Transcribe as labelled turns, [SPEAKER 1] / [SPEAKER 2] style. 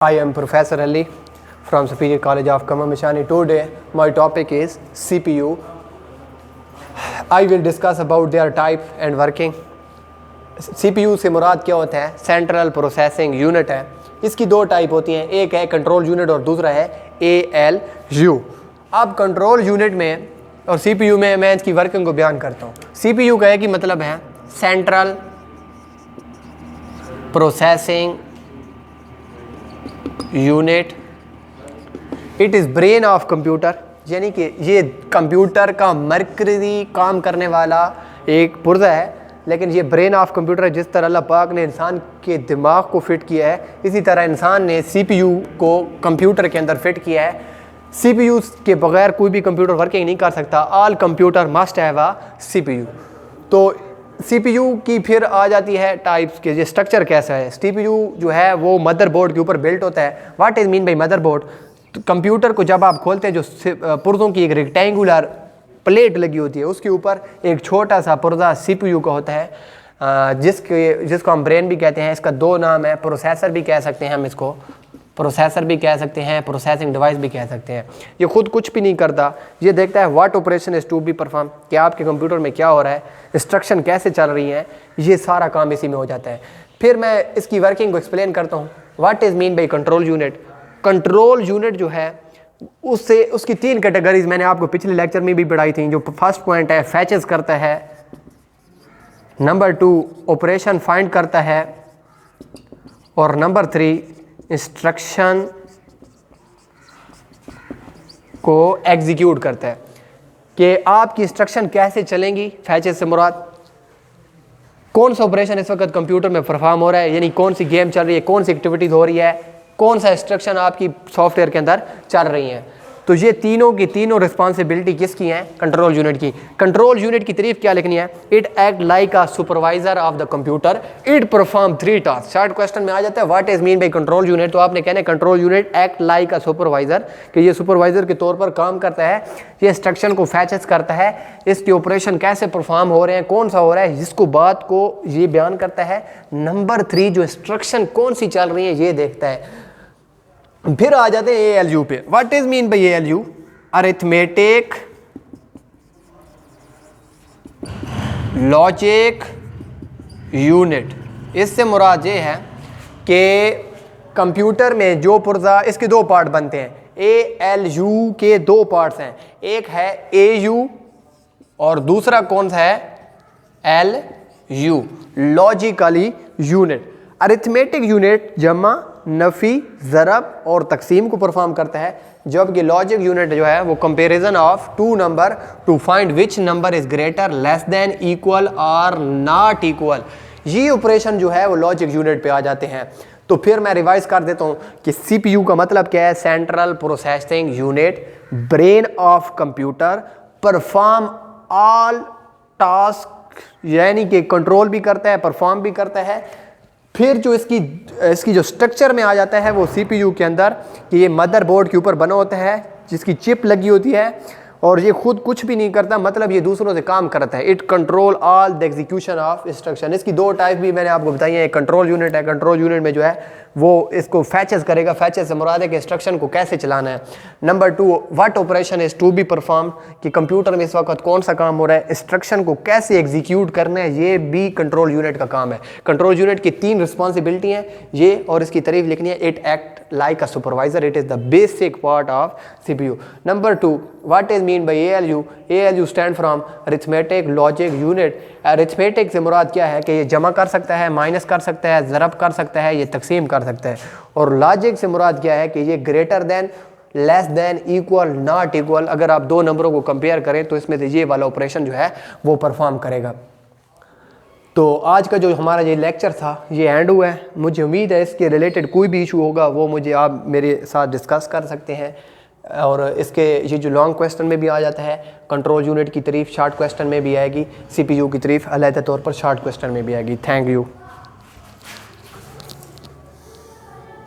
[SPEAKER 1] I am Professor Ali from Superior College of Kamamishani. Today my topic is CPU. I will discuss about their type and working. CPU से मुराद क्या होता है? Central processing unit है। इसकी दो type होती हैं, एक है कंट्रोल यूनिट और दूसरा है ALU। अब कंट्रोल यूनिट में और CPU में मैं इसकी वर्किंग को बयान करता हूँ। CPU का एक ही मतलब है central processing unit. It is brain of computer, यानी कि ये कंप्यूटर का मरकज़ी काम करने वाला एक पुर्जा है, लेकिन ये ब्रेन ऑफ कंप्यूटर है। जिस तरह अल्लाह पाक ने इंसान के दिमाग को फिट किया है, इसी तरह इंसान ने CPU को कंप्यूटर के अंदर फिट किया है। CPU के बगैर कोई भी कंप्यूटर वर्किंग नहीं कर सकता। All computer must have a CPU। तो CPU की फिर आ जाती है टाइप्स के, ये स्ट्रक्चर कैसा है। CPU जो है वो मदरबोर्ड के ऊपर बिल्ट होता है। What is mean by motherboard? तो कंप्यूटर को जब आप खोलते हैं, जो पुर्जों की एक रेक्टेंगुलर प्लेट लगी होती है, उसके ऊपर एक छोटा सा पुर्जा CPU का होता है, जिसको हम ब्रेन भी कहते हैं। इसका दो नाम है, प्रोसेसर भी कह सकते हैं हम इसको, प्रोसेसर भी कह सकते हैं, प्रोसेसिंग डिवाइस भी कह सकते हैं। ये खुद कुछ भी नहीं करता, ये देखता है what operation is to be perform, कि आपके कंप्यूटर में क्या हो रहा है, इंस्ट्रक्शन कैसे चल रही हैं, ये सारा काम इसी में हो जाता है। फिर मैं इसकी वर्किंग को एक्सप्लेन करता हूँ। What is mean by control unit? Control unit जो है उससे उसकी तीन कैटेगरीज मैंने आपको पिछले लेक्चर में भी पढ़ाई थी। जो फर्स्ट पॉइंट है, फैचेस करता है। नंबर 2 ऑपरेशन फाइंड करता है, और नंबर 3 इंस्ट्रक्शन को एग्जीक्यूट करता है, कि आपकी इंस्ट्रक्शन कैसे चलेंगी। फैचेस से मुराद कौन सा ऑपरेशन इस वक्त कंप्यूटर में परफॉर्म हो रहा है, यानी कौन सी गेम चल रही है, कौन सी एक्टिविटीज़ हो रही है, कौन सा इंस्ट्रक्शन आपकी सॉफ्टवेयर के अंदर चल रही हैं। तो ये तीनों की तीनों रिस्पॉन्सिबिलिटी किसकी हैं? कंट्रोल यूनिट की। कंट्रोल यूनिट की तारीफ क्या लिखनी है? It act like a supervisor of the computer, it perform 3 task. Short question में आ जाता है what is mean by control unit, तो आपने कहना है control unit act like a supervisor, कि ये सुपरवाइजर के तौर पर काम करता है, ये इंस्ट्रक्शन को फैचेस करता है, इसके ऑपरेशन कैसे परफॉर्म हो रहे हैं, कौन सा हो रहा है, जिसको बात को ये बयान करता है। नंबर 3 जो इंस्ट्रक्शन कौन सी चल रही है ये देखता है। फिर आ जाते हैं ALU पे। What is mean by ALU? Arithmetic logic unit. इससे मुराद ये है कि कंप्यूटर में जो पुर्जा, इसके दो पार्ट बनते हैं। ALU के दो पार्ट्स हैं, एक है AU और दूसरा कौन सा है? LU, logically unit. Arithmetic unit जमा, नफ़ी, ज़रब और तकसीम को परफॉर्म करता है, जबकि लॉजिक यूनिट जो है वो comparison of two number to find which number is greater, less than, equal और नॉट इक्वल। ये ऑपरेशन जो है वो लॉजिक यूनिट पे आ जाते हैं। तो फिर मैं रिवाइज कर देता हूँ कि CPU का मतलब क्या है? Central processing unit, brain of computer, perform all task, यानी कि कंट्रोल भी करता है, परफॉर्म भी करता है। फिर जो इसकी जो स्ट्रक्चर में आ जाता है वो CPU के अंदर, कि ये मदरबोर्ड के ऊपर बना होता है, जिसकी चिप लगी होती है, और ये खुद कुछ भी नहीं करता, मतलब ये दूसरों से काम करता है। It control all the execution of instruction. इसकी दो टाइप भी मैंने आपको बताई है। एक कंट्रोल यूनिट है, कंट्रोल यूनिट में जो है वो इसको फैचेस करेगा। फैचेस से मुराद है कि इंस्ट्रक्शन को कैसे चलाना है। Number 2 what operation is to be perform, कि कंप्यूटर में इस वक्त कौन सा काम हो रहा है, इंस्ट्रक्शन को कैसे एग्जीक्यूट करना है, ये भी कंट्रोल यूनिट का काम है। कंट्रोल यूनिट की 3 रिस्पॉन्सिबिलिटी हैं ये, और इसकी तारीफ लिखनी है it act like a supervisor, it is the basic part of CPU। Number 2 what is mean by ALU? ALU stand from arithmetic logic unit. Arithmetic से मुराद क्या है? कि ये जमा कर सकता है, माइनस कर सकता है, ज़रब कर सकता है, ये तकसीम कर सकता है। और लॉजिक से मुराद क्या है? कि ये greater than, less than, equal, not equal. अगर आप दो नंबरों को कंपेयर करें तो इसमें से ये वाला ऑपरेशन जो है वो परफॉर्म करेगा। तो आज का जो हमारा ये लेक्चर था ये एंड हुआ है। मुझे उम्मीद है इसके रिलेटेड कोई भी इशू होगा वो मुझे आप मेरे साथ डिस्कस कर सकते हैं, और इसके ये जो लॉन्ग क्वेश्चन में भी आ जाता है, कंट्रोल यूनिट की तारीफ शॉर्ट क्वेश्चन में भी आएगी, CPU की तारीफ अलग तौर पर शॉर्ट क्वेश्चन में भी आएगी। Thank you.